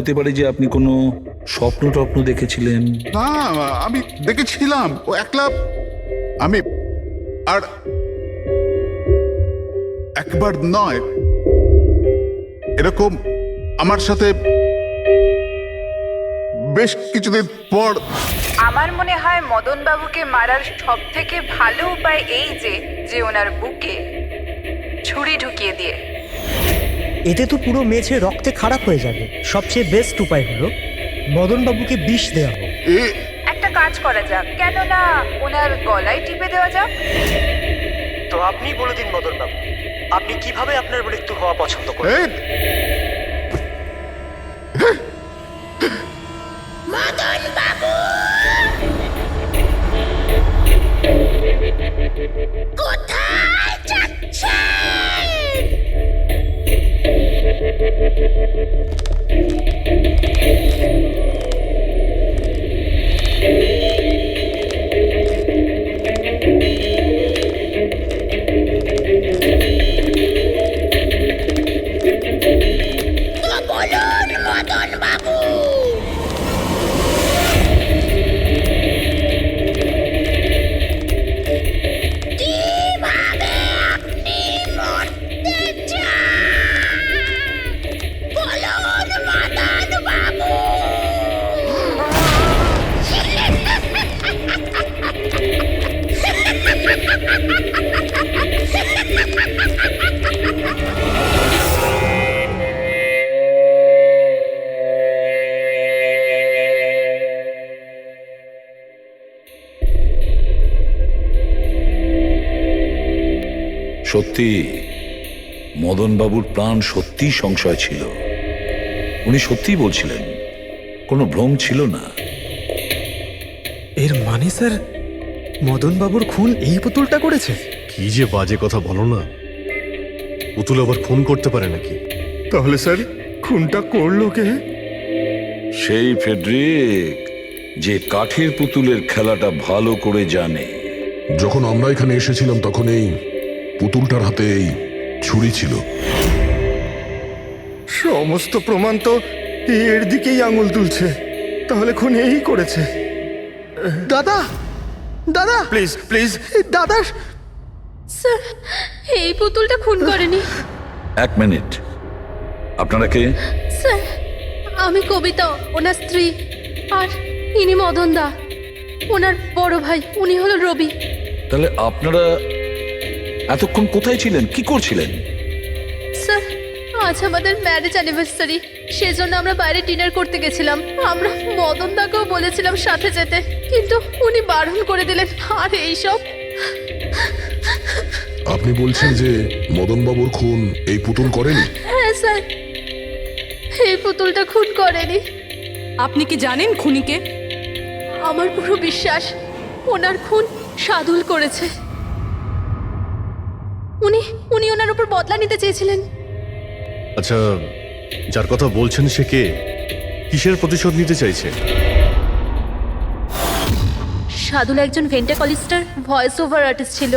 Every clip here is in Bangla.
হতে পারে যে আপনি কোনো স্বপ্ন টপ্ন দেখেছিলেন। না, আমি দেখেছিলাম ও একলা। আমি আর একবার নয়, এরকম আমার সাথে বেশ কিছুদিন পর। আমার মনে হয় মদন বাবুকে মারার সব থেকে ভালো উপায় এই যে ওনার বুকে ছুরি ঢুকিয়ে দিয়ে। এতে তো পুরো মেঝে রক্তে খারাপ হয়ে যাবে। সবচেয়ে বেস্ট উপায় হলো মদনবাবুকে বিষ দেওয়া হোক। একটা কাজ করা যাক, কেননা ওনার গলায় টিপে দেওয়া যাক। তো আপনি বলে দিন মদনবাবু, আপনি কিভাবে আপনার মৃত্যু হওয়া পছন্দ করেন? কোথায় যাচ্ছে? তো বলুন মদন বাবু। কিভাবে আপনি মরতে চান? বলুন মদন বাবু। সত্যি মদনবাবুর প্রাণ সত্যিই সংশয় ছিল। উনি সত্যিই বলছিলেন, কোনো ভ্রম ছিল না। এর মানে স্যার, মদনবাবুর খুন এই পুতুলটা করেছে? কি যে বাজে কথা বলো না। পুতুল আবার খুন করতে পারে নাকি? তাহলে স্যার খুনটা করলো কে? সেই ফেডরিক, যে কাঠের পুতুলের খেলাটা ভালো করে জানে। যখন আমরা এখানে এসেছিলাম তখন এই পুতুলটার হাতে এই ছুরি ছিল। সমস্ত প্রমাণ তো এর দিকেই আঙুল তুলছে। তাহলে খুন এই করেছে। দাদা, দাদা প্লিজ প্লিজ, দাদা। স্যার, এই পুতুলটা খুন করেনি। এক মিনিট, আপনারা কে? স্যার, আমি কবিতা, ওনার স্ত্রী। আর ইনি মদন দা, ওনার বড় ভাই। উনি হলো রবি। তাহলে আপনারা এতক্ষণ কোথায় ছিলেন, কি করছিলেন? স্যার, আজ আমাদের ম্যারেজ অ্যানিভার্সারি, সেজন্য আমরা বাইরে ডিনার করতে গেছিলাম। আমরা মদন দাকেও বলেছিলাম সাথে যেতে, কিন্তু উনি বারণ করে দিলেন। আর এইসব। আপনি বলছেন যে মদনবাবুর খুন এই পুতুল করেনি? হ্যাঁ স্যার, এই পুতুলটা খুন করেনি। আপনি কি জানেন খুনিকে? আমার পুরো বিশ্বাস ওনার খুন সাদুল করেছে। উনি উনি ওনার উপর বদলা নিতে চেয়েছিলেন। আচ্ছা, যার কথা বলছেন সে কে? কিসের প্রতিশোধ নিতে চাইছে? সাদুল একজন ভেন্টাকলিস্টার ভয়েস ওভার আর্টিস্ট ছিল।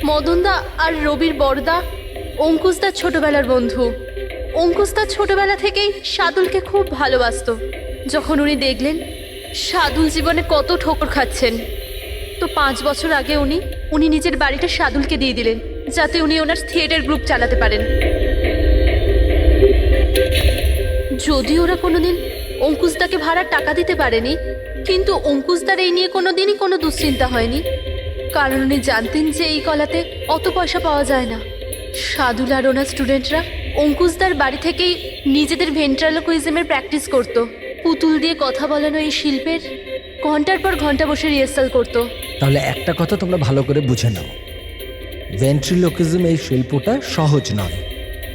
মদনদা আর রবির বড়দা অঙ্কুশদার ছোটবেলার বন্ধু। অঙ্কুশদা ছোটবেলা থেকেই সাদুলকে খুব ভালোবাসতো। যখন উনি দেখলেন সাদুল জীবনে কত ঠোকর খাচ্ছেন, তো 5 বছর আগে উনি নিজের বাড়িটা সাদুলকে দিয়ে দিলেন, যাতে উনি ওনার থিয়েটার গ্রুপ চালাতে পারেন। যদি ওরা কোনোদিন অঙ্কুশদাকে ভাড়ার টাকা দিতে পারেনি, কিন্তু অঙ্কুশদার এই নিয়ে কোনোদিনই কোনো দুশ্চিন্তা হয়নি, কারণ উনি জানতেন যে এই কলাতে অত পয়সা পাওয়া যায় না। সাদুল আর ওনার স্টুডেন্টরা অঙ্কুশদার বাড়ি থেকেই নিজেদের ভেন্ট্রালোকুইজমের প্র্যাকটিস করত। পুতুল দিয়ে কথা বলানো এই শিল্পের ঘন্টার পর ঘন্টা বসে রিহার্সাল করত। তাহলে একটা কথা তোমরা ভালো করে বুঝে নাও, ভেন্ট্রিলোকিজম এই শিল্পটা সহজ নয়,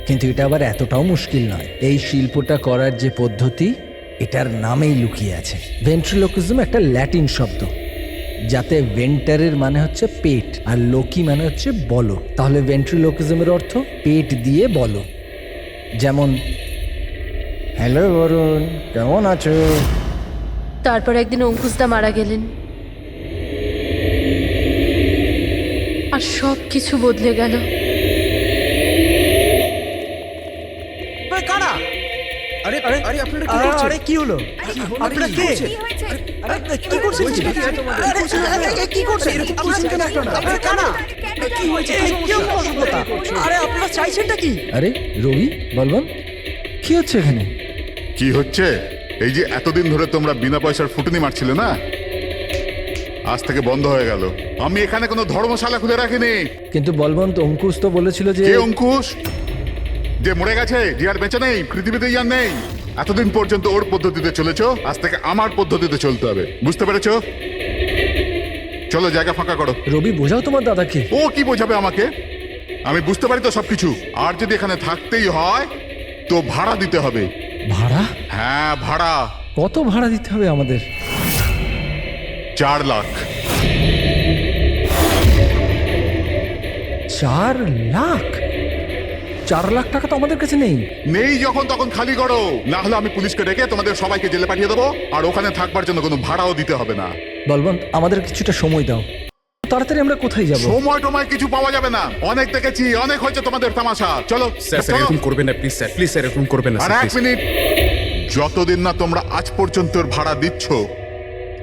কিন্তু এটা আবার এতটাও মুশকিল নয়। এই শিল্পটা করার যে পদ্ধতি, এটার নামেই লুকিয়ে আছে। ভেন্ট্রিলোকিজম একটা ল্যাটিন শব্দ, যাতে ভেন্টারের মানে হচ্ছে পেট আর লোকি মানে হচ্ছে বলো। তাহলে ভেন্ট্রিলোকিজমের অর্থ পেট দিয়ে বলো। যেমন, হ্যালো বরুণ, কেমন আছো? তারপর একদিন অঙ্কুশদা মারা গেলেন, আর সব কিছু বদলে গেল। কারা? আরে আরে আরে আপনারা কি করছেন? আরে কি হলো? আপনারা কে? কি হয়েছে? কি করছেন? কি করছেন? এরকম করছেন কেন আপনারা? আপনারা কারা? কি হয়েছে? কি অসভ্যতা? আরে আপনারা চাইছেনটা কি? আরে রবি, বলবন, কি হচ্ছে এখানে? কি হচ্ছে? এই যে এতদিন ধরে তোমরা বিনা পয়সার ফুটুনি মারছিলে না, আজ থেকে বন্ধ হয়ে গেল। আমি এখানে কোনো ধর্মশালা খুলে রাখিনি। কিন্তু বলবন্ত, অঙ্কুশ তো বলেছিল যে কে অঙ্কুশ? যে মরে গেছে, যে আর বেঁচে নেই, পৃথিবীতে আর নেই। এতদিন পর্যন্ত ওর পদ্ধতিতে চলেছো, আজ থেকে আমার পদ্ধতিতে চলতে হবে। বুঝতে পেরেছো? চলো জায়গা ফাঁকা করো। রবি, বোঝাও তোমার দাদাকে। ও কি বোঝাবে আমাকে? আমি বুঝতে পারি তো সবকিছু। আর যদি এখানে থাকতেই হয় তো ভাড়া দিতে হবে। ভাড়া? হ্যাঁ, ভাড়া কত ভাড়া দিতে হবে আমাদের? 4 লাখ। 4 লাখ? 4 লাখ টাকা তো আমাদের কাছে নেই। নেই যখন তখন খালি করো, না হলে আমি পুলিশকে ডেকে তোমাদের সবাইকে জেলে পাঠিয়ে দেবো। আর ওখানে থাকবার জন্য কোনো ভাড়াও দিতে হবে না। বলবন্ত, আমাদের কিছুটা সময় দাও। তাড়াতাড়ি আমরা কোথায় যাব? সময় টময় কিছু পাওয়া যাবে না। অনেক দেখেছি, অনেক হয়েছে তোমাদের তামাশা। চলো স্যার চলো। এরকম করবেন না প্লিজ স্যার, প্লিজ স্যার এরকম করবেন না আর স্যার, 1 please। মিনিট, যতদিন না তোমরা আজ পর্যন্ত ওর ভাড়া দিচ্ছ,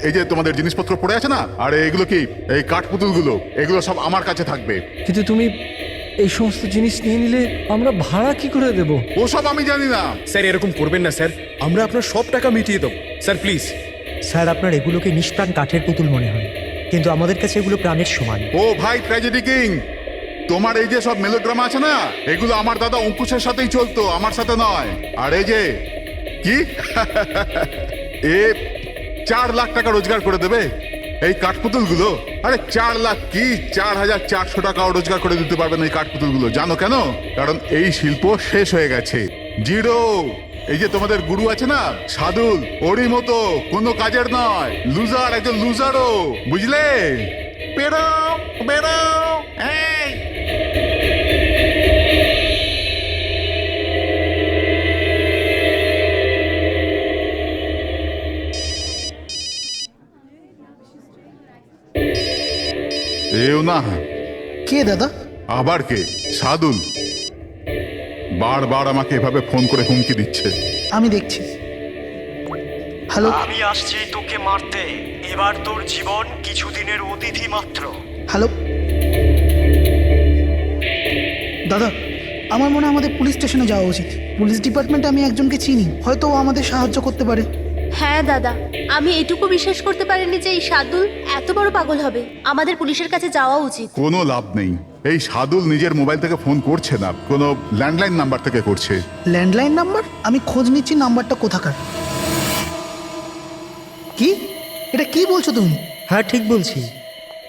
এই যে তোমাদের জিনিসপত্র পড়ে আছে না, আর এগুলো কি, এই কাঠপুতুলগুলো, এগুলো সব আমার কাছে থাকবে। কিন্তু তুমি এই সমস্ত জিনিস নিয়ে নিলে আমরা ভাড়া কি করে দেব? ওসব আমি জানি না। স্যার এরকম করবেন না স্যার, আমরা আপনার সব টাকা মিটিয়ে দেবো স্যার, প্লিজ। স্যার, আপনার এগুলোকে নিষ্প্রাণ কাঠের পুতুল মনে হয়, কিন্তু আমাদের কাছে এগুলো প্রাণের সমান। ও ভাই ট্র্যাজেডি কিং, তোমার এই যে সব মেলোড্রামা আছে না, এগুলো আমার দাদা অঙ্কুশের সাথেই চলতো, আমার সাথে নয়। আর এই যে কি এ 4 লাখ টাকা রোজগার করে দেবে এই কাঠপুতুলগুলো। আরে 4 লাখ কি, 4,400 টাকাও রোজগার করে দিতে পারবে না এই কাঠপুতুলগুলো। জানো কেন? কারণ এই শিল্প শেষ হয়ে গেছে, জিরো। এই যে তোমাদের গুরু আছে না সাদুল, ওরই মতো কোনো কাজের নয়, লুজার, একজন লুজারও, বুঝলে? বেরো বেরো, এই এও না। কে দাদা? আবার কে? সাদুল বারবার আমাকে এভাবে ফোন করে হুমকি দিচ্ছে। আমি দেখছি। হ্যালো। আমি আসছি তোকে মারতে। এবার তোর জীবন কিছুদিনের অতিথি মাত্র। হ্যালো দাদা, আমার মনে হয় আমাদের পুলিশ স্টেশনে যাওয়া উচিত। পুলিশ ডিপার্টমেন্টে আমি একজনকে চিনি, হয়তো ও আমাদের সাহায্য করতে পারে। হ্যাঁ দাদা, আমি এটুকু বিশ্বাস করতে পারিনি যে এই সাদুল এত বড় পাগল হবে। আমাদের পুলিশের কাছে যাওয়া উচিত। কোনো লাভ নেই। এই সাদুল নিজের মোবাইল থেকে ফোন করছে না, কোনো ল্যান্ডলাইন নাম্বার থেকে করছে। Landline number? আমি খোঁজ নিচ্ছি নাম্বারটা কোথাকার। কি? এটা কি বলছো তুমি? হ্যাঁ ঠিক বলছি,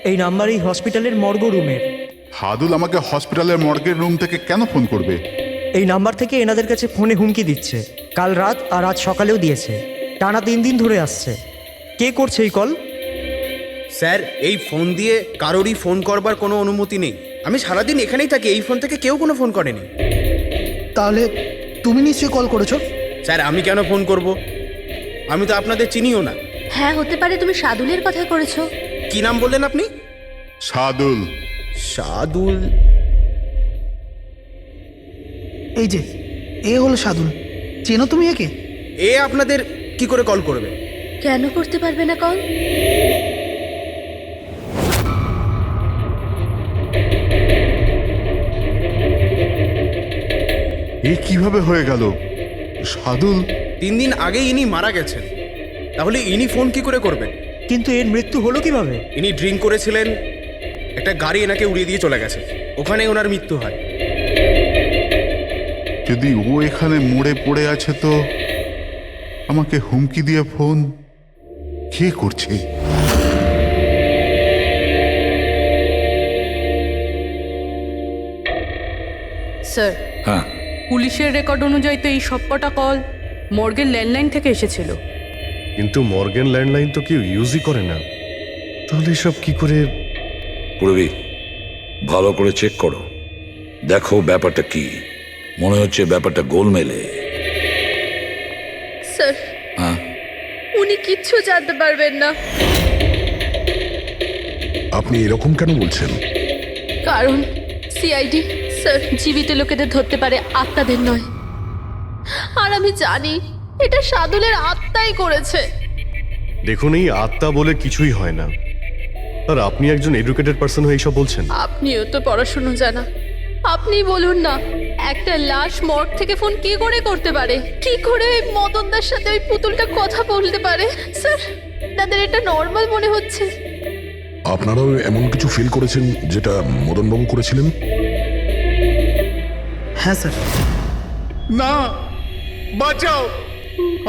এই নাম্বার এই হসপিটালের মর্গ রুমের। সাদুল আমাকে হসপিটালের মর্গের রুম থেকে কেন ফোন করবে? এই নাম্বার থেকে এনাদের কাছে ফোনে হুমকি দিচ্ছে। কাল রাত আর আজ সকালেও দিয়েছে, টানা 3 দিন ধরে আসছে। কে করছে এই কল? স্যার এই ফোন দিয়ে কারোরই ফোন করবার কোনো অনুমতি নেই। আমি সারাদিন এখানেই থাকি, এই ফোন থেকে কেউ কোনো ফোন করেনি। তাহলে তুমি নিশ্চয়ই কল করেছো? স্যার আমি কেন ফোন করব? আমি তো আপনাদের চিনিও না। হ্যাঁ, হতে পারে তুমি সাদুলের কথা করেছো। কি নাম বললেন আপনি? সাদুল। সাদুল? এই যে এ হলো সাদুল, চেনো তুমি একে? এ আপনাদের কি করে কল করবে? কেন করতে পারবে না কল? এ কিভাবে হয়ে গেল? সাদুল 3 দিন আগে ইনি মারা গেছেন, তাহলে ইনি ফোন কি করে করবেন? কিন্তু এর মৃত্যু হলো কিভাবে? ইনি ড্রিঙ্ক করেছিলেন, একটা গাড়ি এনাকে উড়িয়ে দিয়ে চলে গেছে, ওখানে ওনার মৃত্যু হয়। যদি ও এখানে মরে পড়ে আছে তো আমাকে হুমকি দিয়ে ফোন কে করছে? স্যার, হ্যাঁ, পুলিশের রেকর্ড অনুযায়ী তো এই সবকটা কল মর্গের ল্যান্ডলাইন থেকে এসেছিল। কিন্তু মর্গেন ল্যান্ডলাইন তো কেউ ইউজই করে না, তাহলে সব কি করে? পূর্বী, ভালো করে চেক করো, দেখো ব্যাপারটা কি। মনে হচ্ছে ব্যাপারটা গোলমেলে। স্যার, হ্যাঁ, উনি কিচ্ছু জানতে পারবেন না। আপনি এরকম কেন বলছেন? কারণ সিআইডি স্যার জীবিত লোকেদের ধরতে পারে, আত্মাদের নয়। আর আমি জানি এটা সাদুলের আত্মাই করেছে। দেখুন, এই আত্মা বলে কিছুই হয় না। আর আপনি একজন এডুকেটেড পার্সন হয়ে এইসব বলছেন? আপনিও তো পড়াশুনো জানা, আপনি বলুন না, একটা লাশ মর্গ থেকে ফোন কি করে করতে পারে? কি করে ওই মদনদার সাথে ওই পুতুলটা কথা বলতে পারে? স্যার, তাদের এটা নর্মাল মনে হচ্ছে। আপনারাও এমন কিছু ফিল করেছেন যেটা মদনবাবু করেছিলেন? হ্যাঁ স্যার। না, বাঁচাও,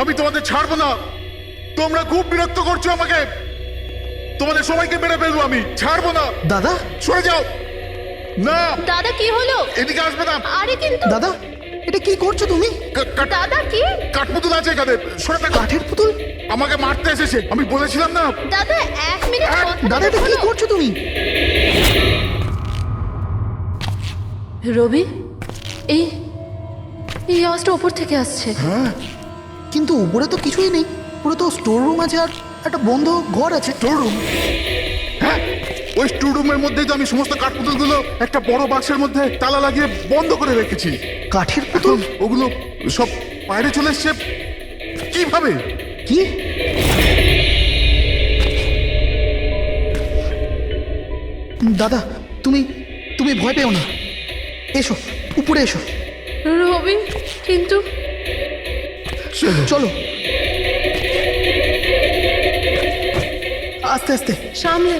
আমি তোমাদের ছাড়বো না। তোমরা খুব বিরক্ত করছো আমাকে। তোমাদের সবাইকে মেরে ফেলবো আমি, ছাড়বো না। দাদা, সরে যাও। না, দাদা কি হলো? এদিকে আসবে না। আরে কিন্তু দাদা, এটা কি করছো তুমি? দাদা কি? কাঠপুতুল আছে এখানে, সরে থাকো। কাঠের পুতুল? আমাকে মারতে এসেছে, আমি বলেছিলাম না। দাদা 1 মিনিট দাদা, এটা কি করছো তুমি? রবি, এই এই আওয়াজটা উপর থেকে আসছে। হ্যাঁ, কিন্তু উপরে তো কিছুই নেই। পুরো তো স্টোর রুম আছে আর একটা বন্ধ ঘর আছে। Store room? হ্যাঁ, ওই স্টোর রুমের মধ্যেই তো আমি সমস্ত কাঠপুতুলগুলো একটা বড় বাক্সের মধ্যে তালা লাগিয়ে বন্ধ করে রেখেছি। কাঠের পুতুল? ওগুলো সব বাইরে চলে এসছে কিভাবে? কি? দাদা, তুমি তুমি ভয় পেও না। এসো, উপরে এসো। রবি, কিন্তু চলো, আস্তে আস্তে। সামলে।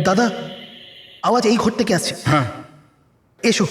দাদা, আওয়াজ এই ঘর থেকে আসছে। হ্যাঁ, এসো।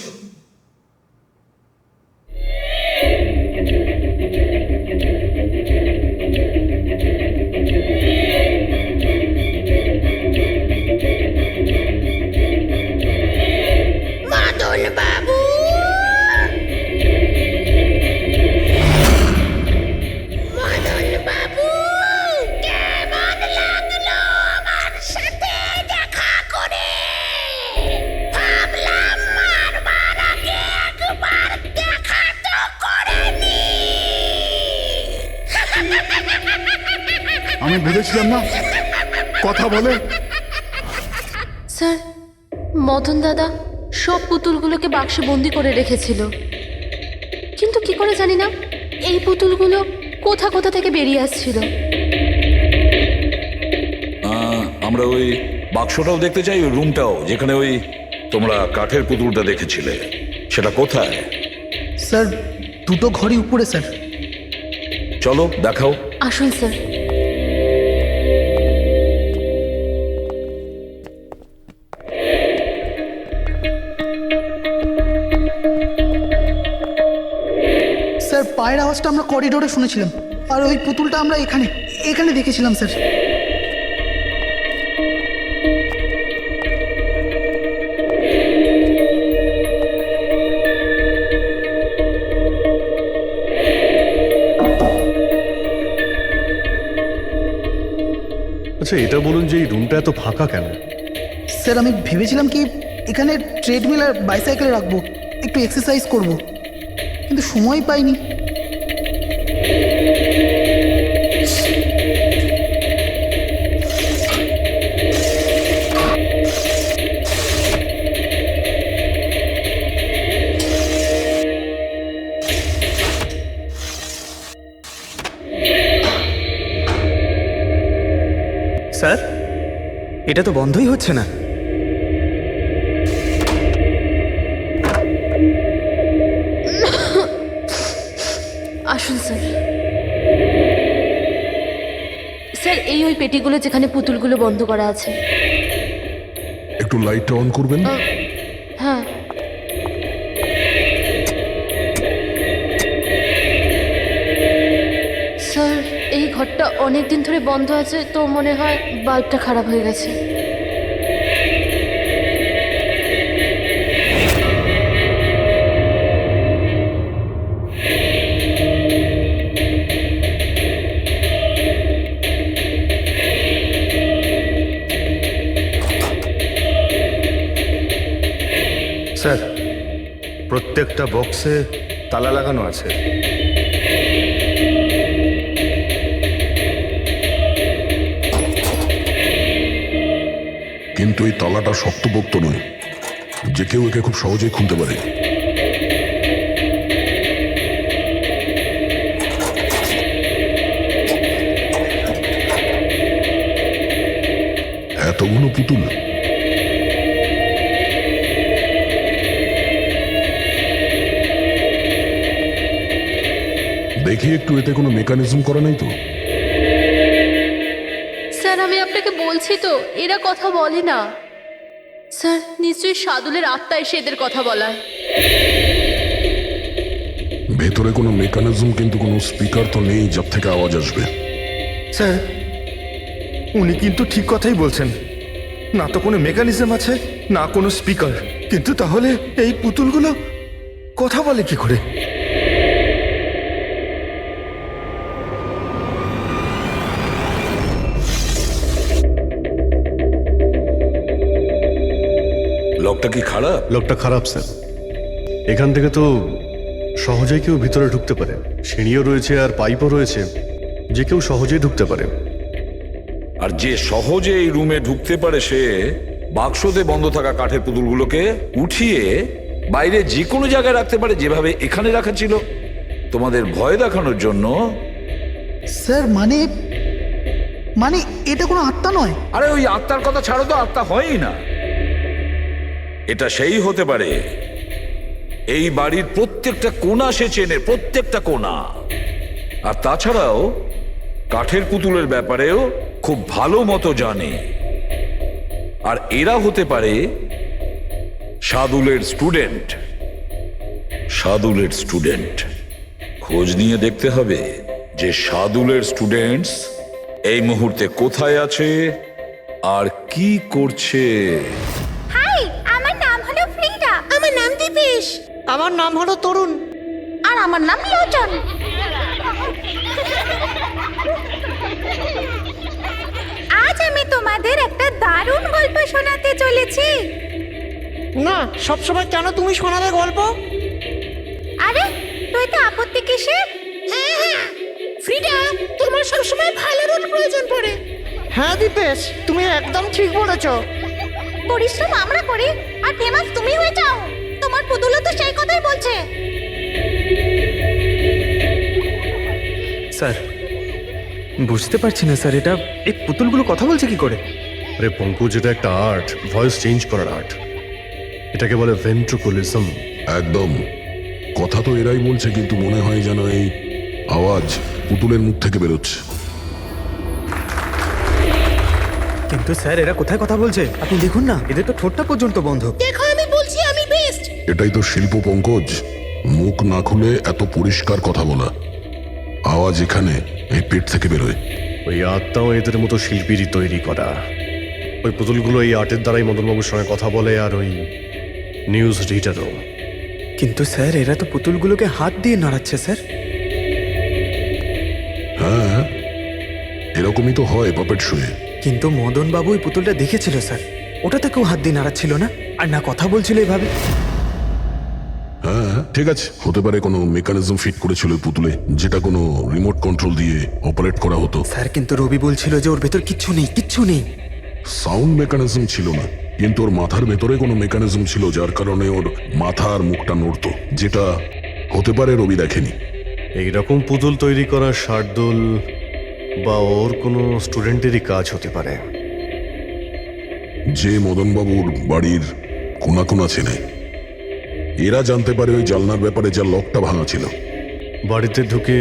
আমি বলেছিলাম না কথা বলে। স্যার, মদন দাদা সব পুতুলগুলোকে বাক্সে বন্দি করে রেখেছিল, কিন্তু কি করে জানি না এই পুতুলগুলো কোথা কোথা থেকে বেরিয়ে আসছিল। আমরা ওই বাক্সটাও দেখতে চাই, ওই রুমটাও যেখানে ওই তোমরা কাঠের পুতুলটা দেখেছিলে, সেটা কোথায়? স্যার, দুটো ঘরই উপরে স্যার। চলো দেখাও। আসুন স্যার। স্যার, পায়ের আওয়াজটা আমরা করিডোরে শুনেছিলাম, আর ওই পুতুলটা আমরা এখানে এখানে দেখেছিলাম স্যার। আচ্ছা, এটা বলুন যে এই রুমটা এত ফাঁকা কেন? স্যার, আমি ভেবেছিলাম কি এখানে ট্রেডমিল আর বাইসাইকেল রাখবো, একটু এক্সারসাইজ করব, কিন্তু সময় পাইনি। স্যার, এটা তো বন্ধই হচ্ছে না। আসুন স্যার। স্যার, এই ওই পেটিগুলো যেখানে পুতুলগুলো বন্ধ করা আছে। একটু লাইটটা অন করবেন? হ্যাঁ। স্যার, এই ঘরটা অনেক দিন ধরে বন্ধ আছে, তো মনে হয় বাল্বটা খারাপ হয়ে গেছে। একটা বক্সে তালা লাগানো আছে। কিন্তু এই তালাটা শক্তপোক্ত নয়, যে কেউ একে খুব সহজেই খুলতে পারে। এতগুলো পুতুল, দেখি একটু এতে কোনো মেকানিজম করা নাই তো? স্যার আমি আপনাকে বলছি তো এরা কথা বলে না। স্যার নিশ্চয়ই সাদুলের আত্মা এসে এদের কথা বলায়। ভেতরে কোনো মেকানিজম কিন্তু কোনো স্পিকার তো নেই যার থেকে আওয়াজ আসবে। স্যার উনি কিন্তু ঠিক কথাই বলছেন, না তো কোনো মেকানিজম আছে না কোনো স্পিকার। কিন্তু তাহলে এই পুতুলগুলো কথা বলে কি করে? লকটা কি খারাপ? লোকটা খারাপ স্যার। এখান থেকে তো সহজেই কেউ ভিতরে ঢুকতে পারে, সিঁড়িও রয়েছে আর পাইপও রয়েছে, যে কেউ সহজেই ঢুকতে পারে। আর যে সহজে এই রুমে ঢুকতে পারে সে বাক্সতে বন্ধ থাকা কাঠের পুতুলগুলোকে উঠিয়ে বাইরে যে কোনো জায়গায় রাখতে পারে, যেভাবে এখানে রাখা ছিল তোমাদের ভয় দেখানোর জন্য। স্যার মানে মানে এটা কোনো আত্মা নয়। আরে ওই আত্মার কথা ছাড়ো তো, আত্মা হয়ই না। এটা সেই হতে পারে এই বাড়ির প্রত্যেকটা কোণা সে চেনে, প্রত্যেকটা কোণা। আর তাছাড়াও কাঠের পুতুলের ব্যাপারেও খুব ভালো মতো জানে। আর এরা হতে পারে সাদুলের স্টুডেন্ট। সাদুলের স্টুডেন্ট খোঁজ নিয়ে দেখতে হবে যে সাদুলের স্টুডেন্টস এই মুহূর্তে কোথায় আছে আর কি করছে। হাই, আমার নাম হলো ফ্রিডা। আমার নাম দীপেশ। আমার নাম হলো তরুণ। আর আমার নাম লোচন। আজ আমি তোমাদের একটা দারুণ গল্প শোনাতে চলেছি। না, সবসময় কেন তুমি শোনাবে গল্প? আরে তুই তো আপত্তি কিসের? হ্যাঁ হ্যাঁ ফ্রিডা, তোমার সবসময় ভালো রোল প্রয়োজন পড়ে। হ্যাঁ দীপেশ, তুমি একদম ঠিক বলেছ। পরিশ্রম আমরা করি আর ফেমাস তুমি হয়ে যাও। তোমার পুতুলও তো সেই কথাই বলছে। স্যার বুঝতে পারছি না স্যার, এটা এই পুতুলগুলো কথা বলছে কি করে? আরে পঙ্কজ, এটা একটা আর্ট, ভয়েস চেঞ্জ করার আর্ট। এটাকে বলে ভেন্ট্রিকুলিজম। একদম, কথা তো এরাই বলছে, কিন্তু মনে হয় যেন এই আওয়াজ পুতুলের মুখ থেকে বেরোচ্ছে। কিন্তু স্যার এরা কোথায় কথা বলছে? আপনি দেখুন না, এদের তো ঠোঁটটা পর্যন্ত বন্ধ। দেখো আমি বলছি আমি বেস্ট। এটাই তো শিল্প পঙ্কজ, মুখ না খুলে এত পরিষ্কার কথা বলা। আওয়াজ এখানে এই পেট থেকে বেরোয়। ওই আর্টটাও এদের মতো শিল্পীরই তৈরি করা। ওই পুতুলগুলো এই আর্টের দ্বারাই মদনবাবুর সঙ্গে কথা বলে, আর ওই নিউজ রিডারও। কিন্তু স্যার এরা তো পুতুলগুলোকে হাত দিয়ে নাড়াচ্ছে স্যার। হ্যাঁ, এরকমই তো হয় পাপেট শুয়ে। কিন্তু মদন বাবু ওই পুতুলটা দেখেছিল স্যার, ওটাতে কেউ হাত দিয়ে নাড়াচ্ছিল না আর না কথা বলছিল এভাবে। হ্যাঁ ঠিক আছে, হতে পারে কোনো মেকানিজম ফিট করেছিল ওই পুতুলে, যেটা কোনো রিমোট কন্ট্রোল দিয়ে অপারেট করা হতো। স্যার কিন্তু রবি বলছিল যে ওর ভেতর কিচ্ছু নেই, কিচ্ছু নেই। সাউন্ড মেকানিজম ছিল না, কিন্তু ওর মাথার ভেতরে কোনো মেকানিজম ছিল যার কারণে ওর মাথা আর মুখটা নড়তো, যেটা হতে পারে রবি দেখেনি। এইরকম পুতুল তৈরি করা শার্দুল বা ওর কোনো স্টুডেন্টেরই কাজ হতে পারে। যে মদনবাবুর বাড়ির কোনা কোনা চেনে, এরা জানতে পারে ওই জালনার ব্যাপারে, যা লকটা ভাঙা ছিল। বাড়িতে ঢুকে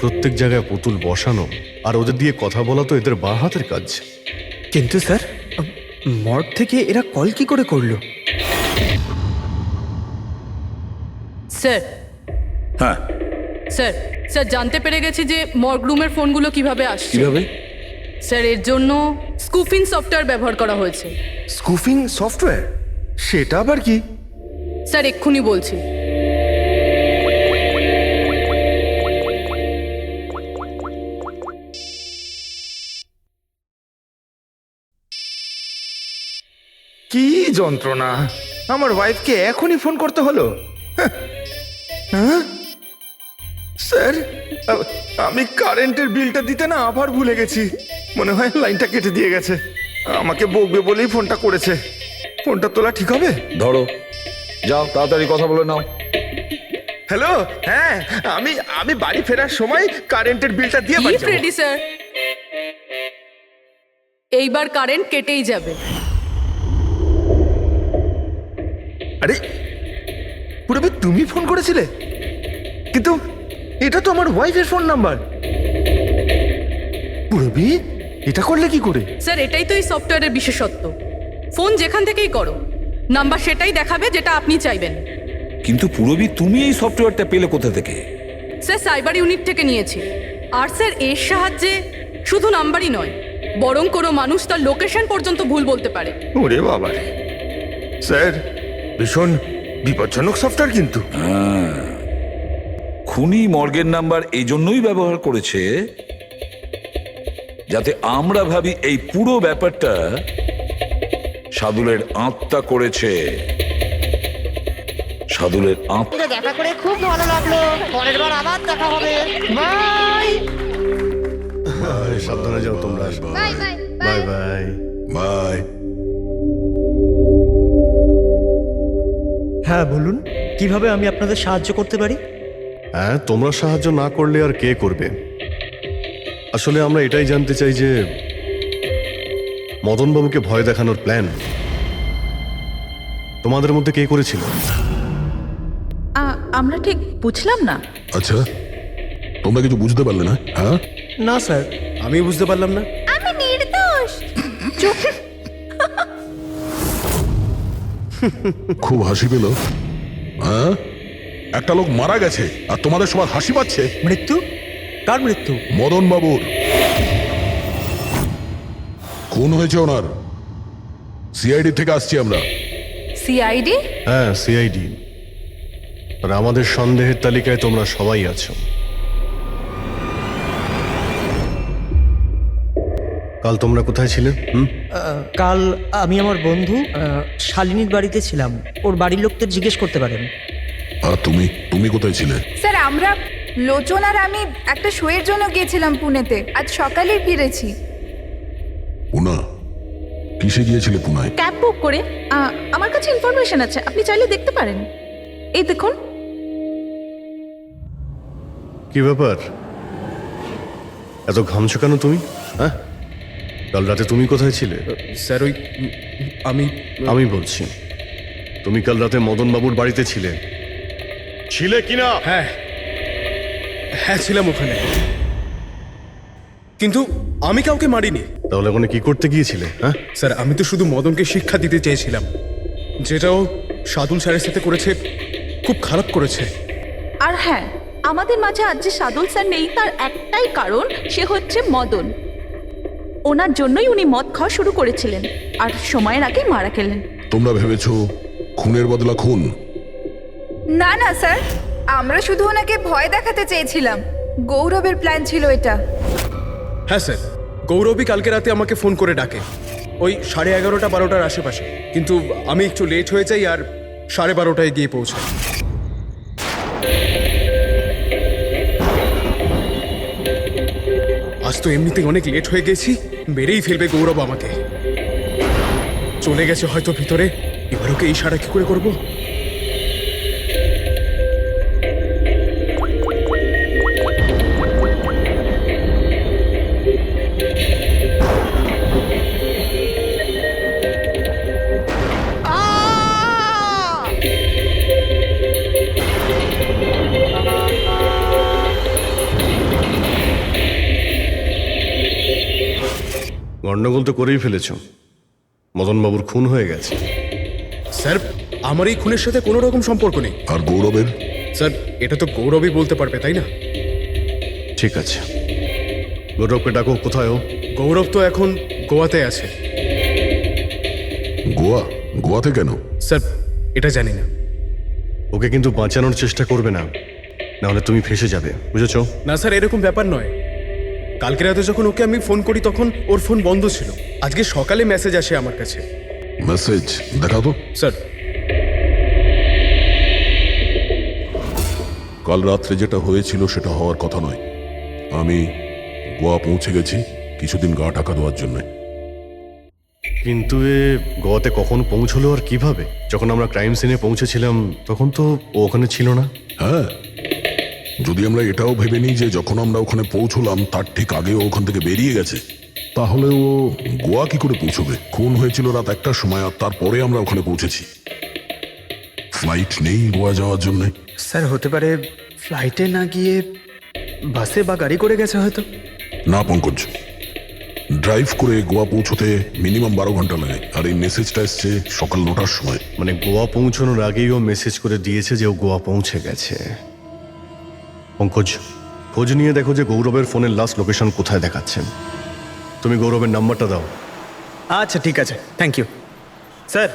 প্রত্যেক জায়গায় পুতুল বসানো আর ওদের দিয়ে কথা বলা তো এদের বাঁ হাতের কাজ। কিন্তু স্যার মর্গ থেকে এরা কল কি করে করলো? স্যার হ্যাঁ, স্যার স্যার জানতে পেরে গেছি যে মর্গ রুমের ফোনগুলো কিভাবে আসছে। কিভাবে? স্যার এর জন্য স্কুফিং সফটওয়্যার ব্যবহার করা হয়েছে। স্কুফিং সফটওয়্যার? সেটা আবার কি? স্যার এক্ষুনি বলছি। কি যন্ত্রণা! আমার ওয়াইফকে এখনই ফোন করতে হলো। হ্যাঁ স্যার, আমি কারেন্টের বিলটা দিতে না আবার ভুলে গেছি। মনে হয় লাইনটা কেটে দিয়ে গেছে। আমাকে বকবে বলেই ফোনটা করেছে। ফোনটা তোলা ঠিক হবে? ধরো, যাও তাড়াতাড়ি কথা বলে নাও। হ্যালো, হ্যাঁ, আমি বাড়ি ফেরার সময় কারেন্টের বিলটা দিয়ে বাড়ি যাবো। রেডি স্যার, এইবার কারেন্ট কেটেই যাবে। আরে পুরবি, তুমি ফোন করেছিলে? কিন্তু এটা তো আমার ওয়াইফের ফোন নাম্বার। পুরবি, এটা করলে কি করে? স্যার, এটাই তো এই সফটওয়্যারের বিশেষত্ব। ফোন যেখান থেকেই করো, নাম্বার সেটাই দেখাবে যেটা আপনি চাইবেন। কিন্তু পুরবি, তুমি এই সফটওয়্যারটা পেলে কোথা থেকে? স্যার, সাইবার ইউনিট থেকে নিয়েছি। আর স্যার, এর সাহায্যে শুধু নাম্বারই নয়, বরং কোনো মানুষ তার লোকেশন পর্যন্ত ভুল বলতে পারে। ওরে বাবা রে, স্যার ভীষণ বিপজ্জনক সফটওয়্যার কিন্তু। খুনি মর্গের নাম্বার এই জন্যই ব্যবহার করেছে যাতে আমরা ভাবি এই পুরো ব্যাপারটা সাদুলের আত্মা করেছে। সাদুলের আত্মা। দেখা করে খুব ভালো লাগলো, পরের বার আবার দেখা হবে। বাই। সাবধানে যাও তোমরা। Bye bye bye bye. হ্যাঁ বলুন, কিভাবে আমি আপনাদের সাহায্য করতে পারি? হ্যাঁ, তোমরা সাহায্য না করলে আর কে করবে? আসলে আমরা এটাই জানতে চাই যে মদনবাবুকে ভয় দেখানোর প্ল্যান তোমাদের মধ্যে কে করেছিল? আমরা ঠিক বুঝলাম না। আচ্ছা, তোমরা কিছু বুঝতে পারলে না? হ্যাঁ, না স্যার, আমি বুঝতে পারলাম না। আমি নির্দোষ। খুব হাসি পেল। হ্যাঁ, একটা লোক মারা গেছে আর তোমাদের সবার হাসি পাচ্ছে। মৃত্যু? কার মৃত্যু? মদন বাবুর খুন হয়েছে ওনার। সিআইডি থেকে আসছি আমরা। সিআইডি? হ্যাঁ, সিআইডি। আর আমাদের সন্দেহের তালিকায় তোমরা সবাই আছো। কাল তোমরা কোথায় ছিলে? কাল আমি আমার বন্ধু শালিনীর বাড়িতে ছিলাম। ওর বাড়ির লোকদের জিজ্ঞেস করতে পারেন। আর তুমি তুমি কোথায় ছিলে? স্যার, আমরা লোচন আর আমি একটা শোয়ের জন্য গিয়েছিলাম পুনেতে। আজ সকালেই ফিরেছি। পুনা? কিসে গিয়েছিলে পুনায়? ক্যাব বুক করে। আমার কাছে ইনফরমেশন আছে, আপনি চাইলে দেখতে পারেন। এই দেখুন। কি ব্যাপার, এত ঘামছো কেন তুমি? হ্যাঁ, কাল রাতে তুমি কোথায় ছিলে? স্যার, ওই আমি বলছি, তুমি কাল রাতে মদনবাবুর বাড়িতে ছিলে কিনা? হ্যাঁ হ্যাঁ, ছিলাম ওখানে, কিন্তু আমি কাউকে মারিনি। তাহলে ওখানে কি করতে গিয়েছিলে? হ্যাঁ স্যার, আমি তো শুধু মদনকে শিক্ষা দিতে চেয়েছিলাম। যেটাও সাদুল স্যারের সাথে করেছে, খুব খারাপ করেছে। আর হ্যাঁ, আমাদের মাঝে আজ যে সাদুল স্যার নেই তার একটাই কারণ, সে হচ্ছে মদন। ওনার জন্যই উনি মদ খাওয়া শুরু করেছিলেন আর সময়ের আগেই মারা গেলেন। তোমরা ভেবেছো খুনের বদলা খুন? না না স্যার, আমরা শুধু ওনাকে ভয় দেখাতে চেয়েছিলাম। গৌরবের প্ল্যান ছিল এটা। হ্যাঁ স্যার, গৌরবই কালকে রাতে আমাকে ফোন করে ডাকে, ওই 11:30 12টার আশেপাশে। কিন্তু আমি একটু লেট হয়ে যাই আর 12:30টায় গিয়ে পৌঁছাই। আজ তো এমনিতেই অনেক লেট হয়ে গেছি, মেরেই ফেলবে গৌরব আমাকে। চলে গেছে হয়তো ভিতরে, এবার ওকে ইশারা কি করে করবো? গন্ডগোল তো করেই ফেলেছো, মদনবাবুর খুন হয়ে গেছে। স্যার, আমার এই খুনের সাথে কোনো রকম সম্পর্ক নেই। আর গৌরবের? স্যার, এটা তো গৌরবই বলতে পারবে, তাই না? ঠিক আছে, গৌরবকে ডাকো। কোথায় ও? গৌরব তো এখন গোয়াতে আছে। গোয়া? গোয়াতে কেন? স্যার, এটা জানি না। ওকে কিন্তু বাঁচানোর চেষ্টা করবে না, নাহলে তুমি ফেঁসে যাবে, বুঝেছো? না স্যার, এরকম ব্যাপার নয়। কালকে রাতে যখন ওকে আমি ফোন করি তখন ওর ফোন বন্ধ ছিল। আজকে সকালে মেসেজ আসে আমার কাছে। মেসেজ দেখাও তো। স্যার, কাল রাত্রে যেটা হয়েছিল সেটা হওয়ার কথা নয়। আমি গোয়া পৌঁছে গেছি কিছুদিন গা ঢাকা দেওয়ার জন্য। কিন্তু এ গোয়াতে কখন পৌঁছলো আর কিভাবে? যখন আমরা ক্রাইম সিনে পৌঁছেছিলাম তখন তো ও ওখানে ছিল না। হ্যাঁ, যদি আমরা এটাও ভেবে নিই যে যখন আমরা ওখানে পৌঁছলাম তার ঠিক আগে ও ওখান থেকে বেরিয়ে গেছে, তাহলে ও গোয়া কি করে পৌঁছবে? খুন হয়েছিল রাত 1টার সময়, আর তারপরে আমরা ওখানে পৌঁছেছি। ফ্লাইট নেই গোয়া যাওয়ার জন্য। স্যার হতে পারে ফ্লাইটে না গিয়ে বাসে বা গাড়ি করে গেছে হয়তো। না পঙ্কজ, ড্রাইভ করে গোয়া পৌঁছতে মিনিমাম 12 ঘন্টা লাগে, আর এই মেসেজটা এসছে সকাল 9টার সময়। মানে গোয়া পৌঁছানোর আগেই ও মেসেজ করে দিয়েছে যে ও গোয়া পৌঁছে গেছে। পঙ্কজ, খোঁজ নিয়ে দেখো যে গৌরবের ফোনের লাস্ট লোকেশন কোথায় দেখাচ্ছে। তুমি গৌরবের নাম্বারটা দাও। আচ্ছা ঠিক আছে, থ্যাংক ইউ স্যার।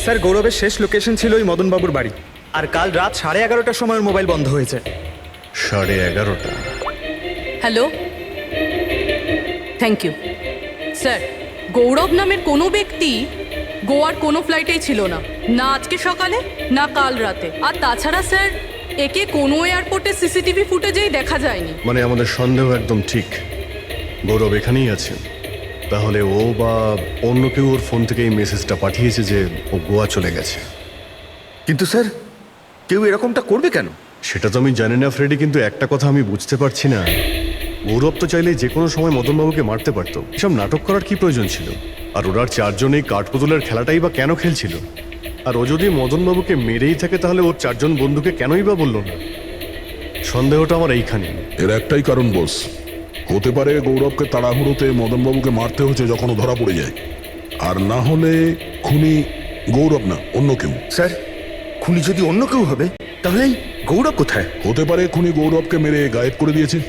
স্যার গৌরবের শেষ লোকেশন ছিল ওই মদনবাবুর বাড়ি, আর কাল রাত 11:30টার সময় ওর মোবাইল বন্ধ হয়েছে। 11:30। Hello, thank you sir. Gaurav নামের কোনো ব্যক্তি গোয়ার কোনো ফ্লাইটেই ছিল না, না আজকে সকালে না কাল রাতে। আর তাছাড়া স্যার একে কোনো এয়ারপোর্টে সিসিটিভি ফুটেজেই দেখা যায়নি। মানে আমাদের সন্দেহ একদম ঠিক, গৌরব এখানেই আছে। তাহলে ও বা অন্য কেউ ওর ফোন থেকে এই মেসেজটা পাঠিয়েছে যে ও গোয়া চলে গেছে। কিন্তু স্যার কেউ এরকমটা করবে কেন? সেটা তো আমি জানি না ফ্রেডি, কিন্তু একটা কথা আমি বুঝতে পারছি না, গৌরব তো চাইলে যে কোনো সময় মদনবাবুকে মারতে পারতো। এসব নাটক করার কি প্রয়োজন ছিল? আর ওরা 4 জন এই কাঠপুতুলের খেলাটাই বা কেন খেলছিল? আর ও যদি মদনবাবুকে মেরেই থাকে তাহলে ওর 4 জন বন্ধুকে কেনই বা বললো না? সন্দেহটা আমার এইখানে। এর একটাই কারণ বস, হতে পারে গৌরবকে তাড়াহুড়োতে মদনবাবুকে মারতে হচ্ছে যখন ও ধরা পড়ে যায়, আর না হলে খুনি গৌরব না অন্য কেউ। স্যার খুনি যদি অন্য কেউ হবে তাহলে এই গৌরব কোথায়? হতে পারে খুনি গৌরবকে মেরে গায়েব করে দিয়েছে,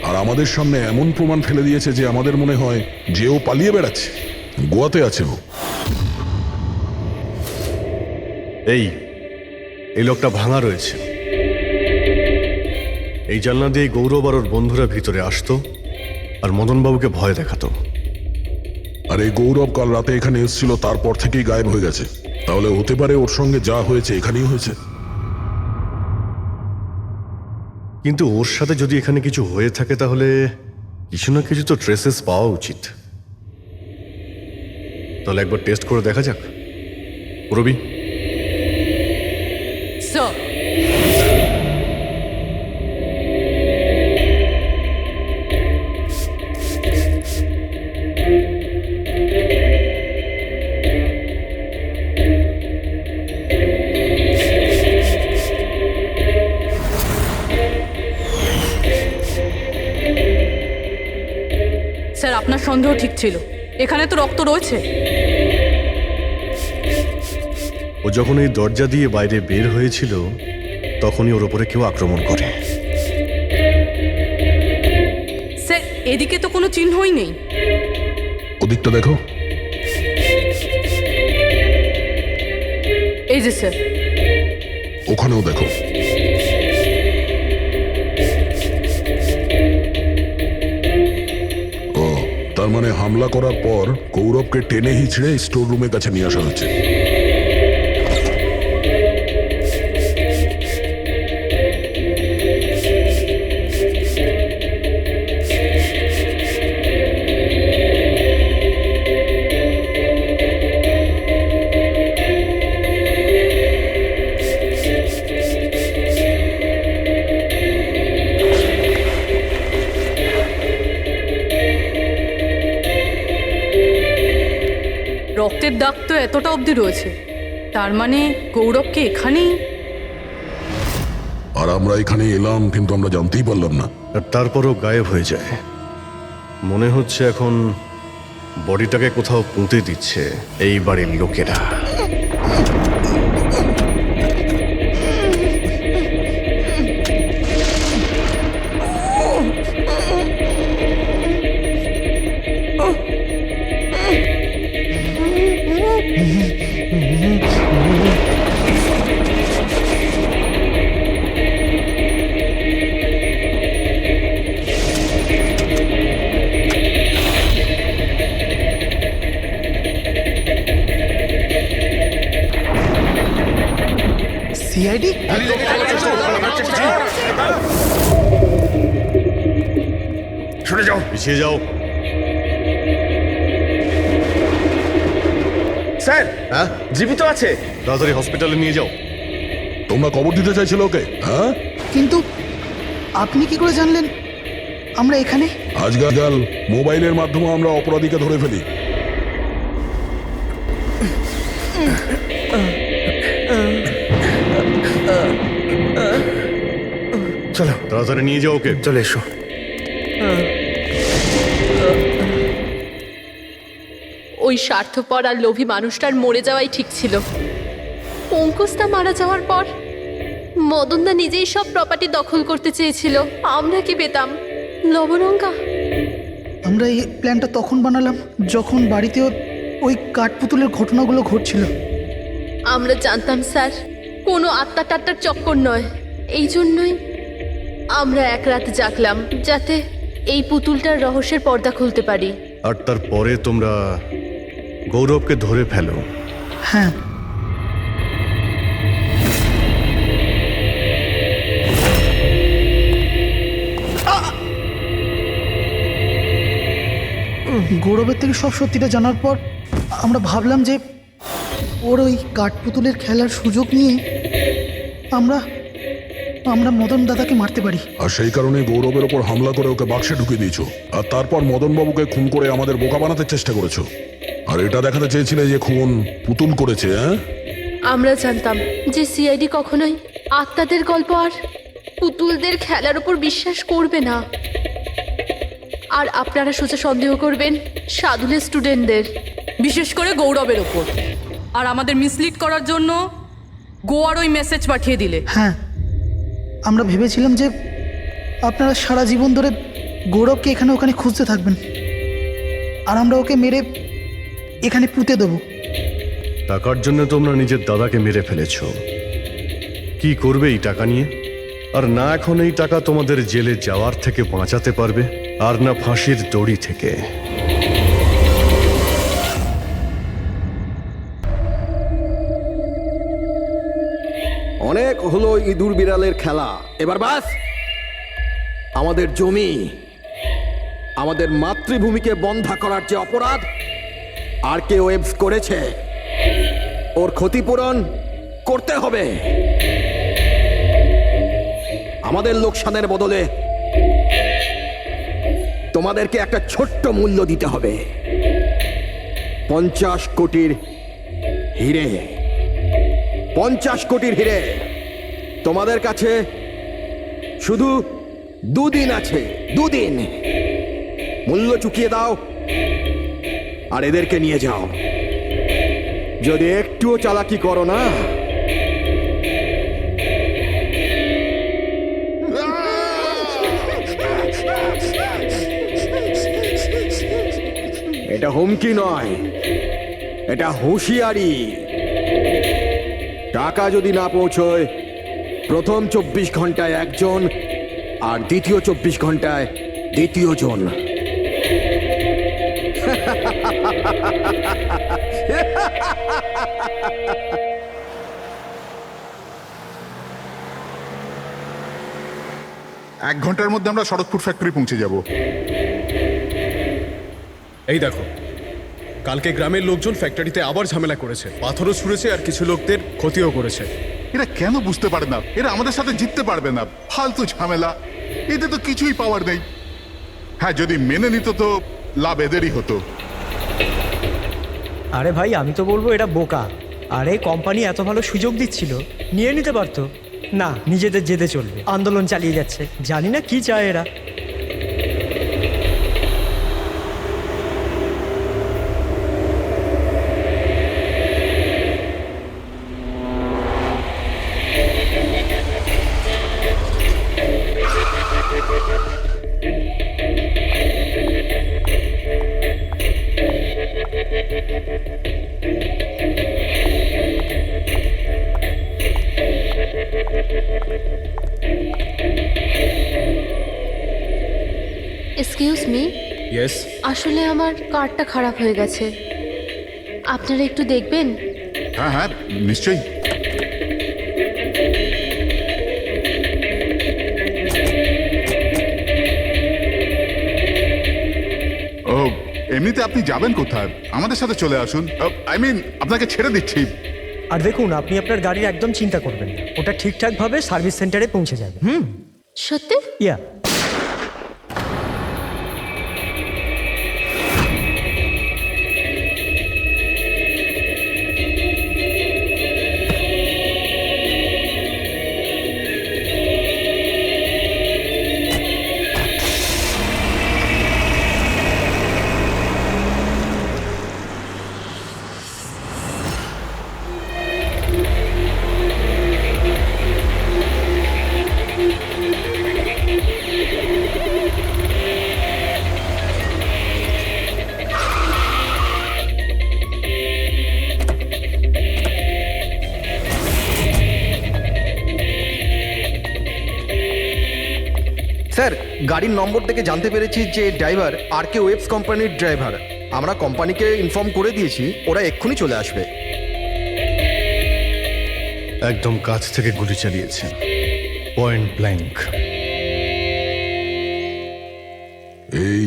আর আমাদের সামনে এমন প্রমাণ ফেলে দিয়েছে যে আমাদের মনে হয় যে ও পালিয়ে বেড়াচ্ছে, গোয়াতে আছে ও। এই লোকটা ভাঙা রয়েছে। এই জানলা দিয়ে গৌরব আর ওর বন্ধুরা ভিতরে আসতো আর মদনবাবুকে ভয় দেখাতো। আর এই গৌরব কাল রাতে এখানে এসেছিল, তারপর থেকেই গায়েব হয়ে গেছে। তাহলে হতে পারে ওর সঙ্গে যা হয়েছে এখানেই হয়েছে। কিন্তু ওর সাথে যদি এখানে কিছু হয়ে থাকে তাহলে কিছু না কিছু তো ট্রেসেস পাওয়া উচিত। তাহলে একবার টেস্ট করে দেখা যাক। রবি, স্যার স্যার আপনার সন্দেহ ঠিক ছিল, এখানে তো রক্ত রয়েছে। ও যখন এই দরজা দিয়ে বাইরে বের হয়েছিল তখনই ওর উপরে কেউ আক্রমণ করে। স্যার এদিকে তো কোনো চিহ্নই নেই। ওদিকটা দেখো। এই যে স্যার, ওখানেও দেখো। ও, তার মানে হামলা করার পর গৌরবকে টেনে হিচড়ে স্টোর রুমের কাছে নিয়ে আসা হয়েছে। রক্তের দাগ তো এতটা অবধি রয়েছে, তার মানে গৌরবকে এখানেই। আর আমরা এখানে এলাম কিন্তু আমরা জানতেই পারলাম না। আর তারপরও গায়েব হয়ে যায়। মনে হচ্ছে এখন বডিটাকে কোথাও পুঁতে দিচ্ছে এই বাড়ির লোকেরা। সিআইডি? সরে যাও। পিছিয়ে যাও। স্যার হ্যাঁ, জীবিত আছে। তাড়াতাড়ি হসপিটালে নিয়ে যাও। তোমরা কবর দিতে চাইছিল ওকে, হ্যাঁ? কিন্তু আপনি কি করে জানলেন আমরা এখানে? আজকাল মোবাইলের মাধ্যমে আমরা অপরাধীকে ধরে ফেলি। চলো তাড়াতাড়ি নিয়ে যাও ওকে। চলে এসো। ওই স্বার্থপর আর লোভী মানুষটার মরে যাওয়াই ঠিক ছিল। অঙ্কুশদা মারা যাওয়ার পর মদনদা নিজেই সব প্রপার্টি দখল করতে চেয়েছিল। আমরা কি পেতাম? লবণঙ্কা। আমরা এই প্ল্যানটা তখন বানালাম যখন বাড়িতে ওই কাঠপুতুলের ঘটনাগুলো ঘটছিল। আমরা জানতাম স্যার কোনো আত্মা টাত্মার চক্কর নয়। এই জন্যই আমরা এক রাত জাগলাম যাতে এই পুতুলটার রহস্যের পর্দা খুলতে পারি। আর তারপরে তোমরা গৌরবকে ধরে ফেলো। হ্যাঁ, গৌরবের থেকে সব সত্যিটা জানার পর আমরা ভাবলাম যে ওর ওই কাঠপুতুলের খেলার সুযোগ নিয়ে আমরা আমরা মদন দাদাকে মারতে পারি। আর সেই কারণে গৌরবের ওপর হামলা করে ওকে বাক্সে ঢুকিয়ে দিয়েছো, আর তারপর মদনবাবুকে খুন করে আমাদের বোকা বানাতে চেষ্টা করেছো। আর এটা দেখাতে চেয়েছিলে যে খুন পুতুল করেছে, হ্যাঁ? আমরা জানতাম যে সিআইডি কখনোই আত্মাদের গল্প আর পুতুলদের খেলার উপর বিশ্বাস করবে না। আর আপনারা সোজা সন্দেহ করবেন সাধুলের স্টুডেন্টদের, বিশেষ করে গৌরবের ওপর। আর আমাদের মিসলিড করার জন্য গোয়ার ওই মেসেজ পাঠিয়ে দিলে। হ্যাঁ, আমরা ভেবেছিলাম যে আপনারা সারা জীবন ধরে গৌরবকে এখানে ওখানে খুঁজতে থাকবেন আর আমরা ওকে মেরে এখানে পুঁতে দেবো। টাকার জন্য তোমরা নিজের দাদাকে মেরে ফেলেছ। কি করবে এই টাকা নিয়ে? আর না এখন এই টাকা তোমাদের জেলে যাওয়ার থেকে বাঁচাতে পারবে, আর না ফাঁসির দড়ি থেকে। অনেক হলো ইঁদুর বিড়ালের খেলা, এবার বাস। আমাদের জমি, আমাদের মাতৃভূমিকে বন্ধা করার যে অপরাধ আর কে ওয়েবস করেছে, ওর ক্ষতিপূরণ করতে হবে। আমাদের লোকসানের বদলে তোমাদেরকে একটা ছোট্ট মূল্য দিতে হবে। 50 কোটির হিরে। 50 কোটির হিরে। তোমাদের কাছে শুধু 2 দিন আছে, 2 দিন। মূল্য চুকিয়ে দাও আর এদেরকে নিয়ে যাও। যদি একটুও চালাকি করো না, এটা হুমকি নয়, এটা হুঁশিয়ারি। টাকা যদি না পৌঁছয়, প্রথম 24 ঘন্টায় একজন আর দ্বিতীয় 24 ঘন্টায় দ্বিতীয় জন। এক ঘন্টার মধ্যে আমরা শরৎপুর ফ্যাক্টরি পৌঁছে যাব। এই দেখো, কালকে গ্রামের লোকজন ফ্যাক্টরিতে আবার ঝামেলা করেছে, পাথরও ছুঁড়েছে আর কিছু লোকদের ক্ষতিও করেছে। এরা কেন বুঝতে পারে না এরা আমাদের সাথে জিততে পারবে না? ফালতু ঝামেলা, এতে তো কিছুই পাওয়ার নেই। হ্যাঁ, যদি মেনে নিত তো লাভ এদেরই হতো। আরে ভাই, আমি তো বলবো এটা বোকা। আরে কোম্পানি এত ভালো সুযোগ দিচ্ছিল, নিয়ে নিতে পারতো। না, নিজেদের জেদে চলবে, আন্দোলন চালিয়ে যাচ্ছে। জানি না কি চায় এরা। Excuse me. ইয়েস। আসলে আমার কার্ডটা খারাপ হয়ে গেছে, আপনারা একটু দেখবেন? হ্যাঁ হ্যাঁ, নিশ্চয়ই। এমনিতে আপনি যাবেন কোথায়? আমাদের সাথে চলে আসুন। আই মিন আপনাকে ছেড়ে দিচ্ছি। আর দেখুন, আপনি আপনার গাড়ির একদম চিন্তা করবেন না, ওটা ঠিকঠাকভাবে সার্ভিস সেন্টারে পৌঁছে যাবে। সত্যি? ইয়া। স্যার, গাড়ির নম্বর থেকে জানতে পেরেছি যে ড্রাইভার আর কে ওয়েবস কোম্পানির ড্রাইভার। আমরা কোম্পানিকে ইনফর্ম করে দিয়েছি, ওরা এক্ষুনি চলে আসবে। একদম কাছ থেকে গুলি চালিয়েছে, পয়েন্ট ব্ল্যাঙ্ক। এই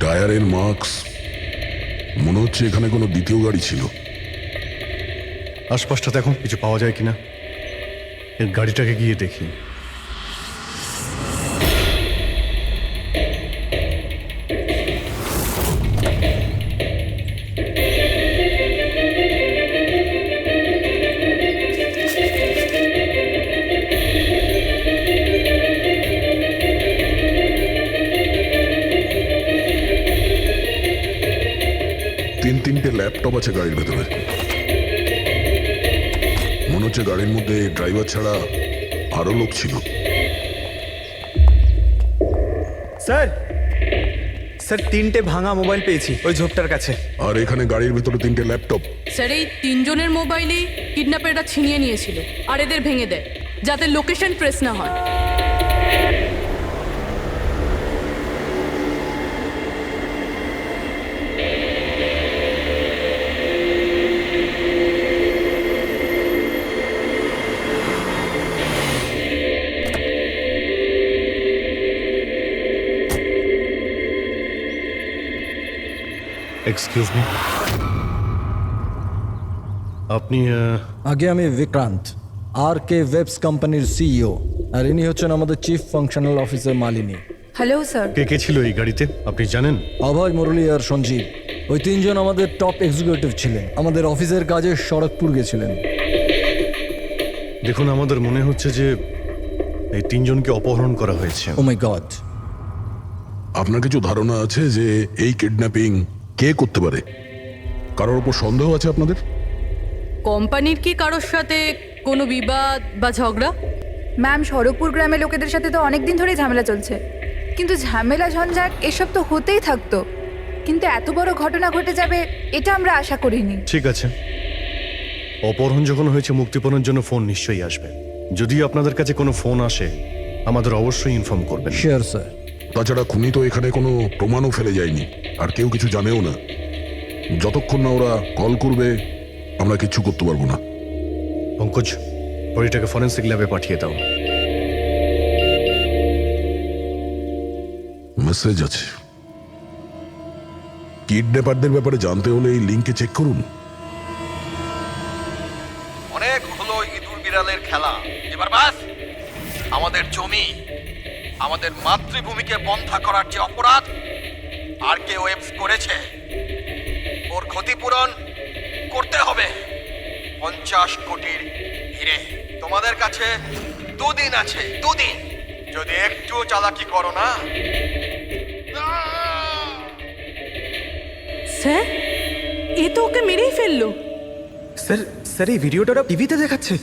টায়ারের মার্কস, মনে হচ্ছে এখানে কোনো দ্বিতীয় গাড়ি ছিল। আশপাশটা এখন কিছু পাওয়া যায় কিনা, এর গাড়িটাকে গিয়ে দেখি। তিনটে ল্যাপটপ আছে গাড়ির ভেতরে। মনে হচ্ছে গাড়ির মধ্যে ড্রাইভার ছাড়া আরো লোক ছিল। স্যার, স্যার 3টে ভাঙা মোবাইল পেয়েছি ওই ঝোপটার কাছে। আর এখানে গাড়ির ভেতরে 3টে ল্যাপটপ। স্যার, এই 3 জনের মোবাইলেই কিডন্যাপাররা ছিনিয়ে নিয়েছিল আর এদের ভেঙে দেয় যাতে লোকেশন ট্রেস না হয়। এক্সকিউজ মি, আপনি আগে আমি বিক্রান্ত, আর কে ওয়েবস কোম্পানির সিইও, আর ইনি হচ্ছেন আমাদের chief functional officer Malini. Hello sir. কে কে ছিল এই গাড়িতে আপনি জানেন? অভয়, মুরলী আর সঞ্জীব, ওই তিনজন আমাদের টপ এক্সিকিউটিভ ছিলেন। আমাদের অফিসের কাজে শরৎপুর গেছিলেন। দেখুন, আমাদের মনে হচ্ছে যে এই তিনজনকে অপহরণ করা হয়েছে। ও মাই গড। আপনার কিছু ধারণা আছে যে এই কিডন্যাপিং কে করতে পারে? কারোর উপর সন্দেহ আছে আপনাদের? কোম্পানির কি কারোর সাথে কোনো বিবাদ বা ঝগড়া? ম্যাম, শরৎপুর গ্রামের লোকেদের সাথে তো অনেক দিন ধরেই ঝামেলা চলছে, কিন্তু ঝামেলা ঝঞ্ঝাট এসব তো হতেই থাকতো, কিন্তু এত বড় ঘটনা ঘটে যাবে এটা আমরা আশা করিনি। ঠিক আছে, অপহরণ যখন হয়েছে, মুক্তিপণের জন্য ফোন নিশ্চয়ই আসবে। যদি আপনাদের কাছে কোনো ফোন আসে আমাদের অবশ্যই ইনফর্ম করবেন। Sure sir. তাছাড়া খুনি তো এখানে কোনো প্রমাণও ফেলে যায়নি, আর কেউ কিছু জানেও না। যতক্ষণ না ওরা কল করবে আমরা কিচ্ছু করতে পারবো না। পঙ্কজ, বডিটাকে ফরেন্সিক ল্যাবে পাঠিয়ে দাও। মেসেজ আছে। কিডন্যাপারদের ব্যাপারে জানতে হলে এই লিঙ্কে চেক করুন। অনেক হলো ইঁদুর বিড়ালের খেলা, এবার বাস। আমাদের জমি, আমাদের মাতৃভূমিকে বন্ধা করার যে অপরাধ আর কে ওয়েবস করেছে, ওর ক্ষতিপূরণ করতে হবে 50 কোটির হিরে। তোমাদের কাছে 2 দিন আছে, 2 দিন। যদি একটু চালাকি করো না। স্যার, এ তো ওকে মেরেই ফেললো। স্যার, স্যার এই ভিডিওটা ওরা টিভিতে দেখাচ্ছে।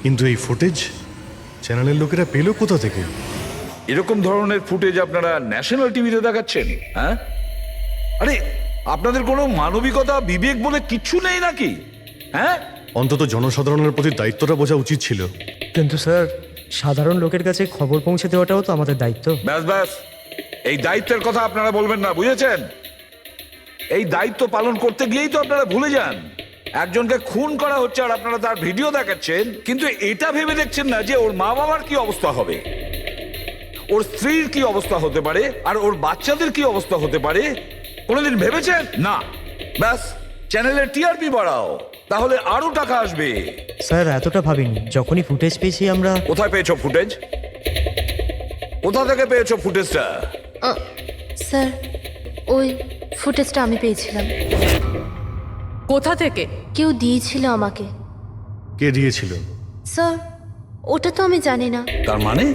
কিন্তু এই ফুটেজ চ্যানেলের লোকেরা পেল কোথা থেকে? এরকম ধরনের ফুটেজ আপনারা ন্যাশনাল টিভিতে দেখাচ্ছেন? হ্যাঁ, আরে আপনাদের কোনো মানবিকতা বিবেক বলে কিচ্ছু নেই নাকি? হ্যাঁ, অন্তত জনসাধারণের প্রতি দায়িত্বটা বোঝা উচিত ছিল। কিন্তু স্যার, সাধারণ লোকের কাছে খবর পৌঁছে দেওয়াটাও তো আমাদের দায়িত্ব। ব্যাস ব্যাস, এই দায়িত্বের কথা আপনারা বলবেন না, বুঝেছেন? এই দায়িত্ব পালন করতে গিয়েই তো আপনারা ভুলে যান একজনকে খুন করা হচ্ছে আর আপনারা তার ভিডিও দেখাচ্ছেন, কিন্তু এটা ভেবে দেখছেন না যে ওর মা বাবার কি অবস্থা হবে। ওর স্ত্রীর কি অবস্থা হতে পারে আর ওর বাচ্চাদের কি অবস্থা হতে পারে কোনোদিন ভেবেছেন? না। ব্যাস, চ্যানেলের টিআরপি বাড়াও, তাহলে আরো টাকা আসবে। স্যার এতটা ভাবিনি, যখনই ফুটেজ পেয়েছি আমরা। কোথায় পেয়েছো ফুটেজ? কোথা থেকে পেয়েছো ফুটেজটা? স্যার ওই ফুটেজটা আমি পেয়েছিলাম। কোথা থেকে? কেউ দিয়েছিল আমাকে। কে দিয়েছিল? স্যার ওটা তো আমি জানি না। তার মানে